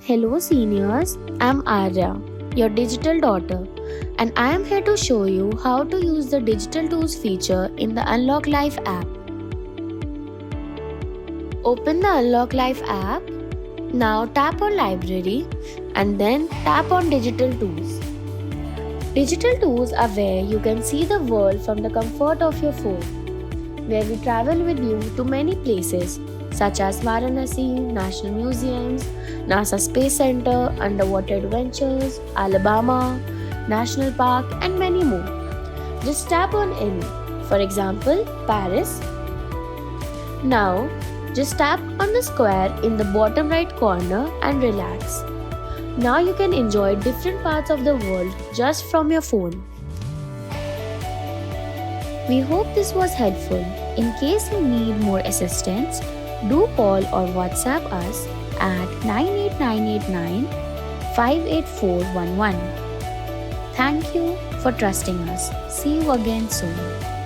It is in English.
Hello seniors, I'm Arya, your digital daughter, and I am here to show you how to use the digital tools feature in the UnlockLife app. Open the UnlockLife app. Now tap on Library and then tap on Digital Tools. Digital tools are where you can see the world from the comfort of your phone, where we travel with you to many places such as Varanasi, National Museums, NASA Space Center, Underwater Adventures, Alabama, National Park, and many more. Just tap on any. For example, Paris. Now, just tap on the square in the bottom right corner and relax. Now you can enjoy different parts of the world just from your phone. We hope this was helpful. In case you need more assistance, do call or WhatsApp us at 98989 58411. Thank you for trusting us. See you again soon.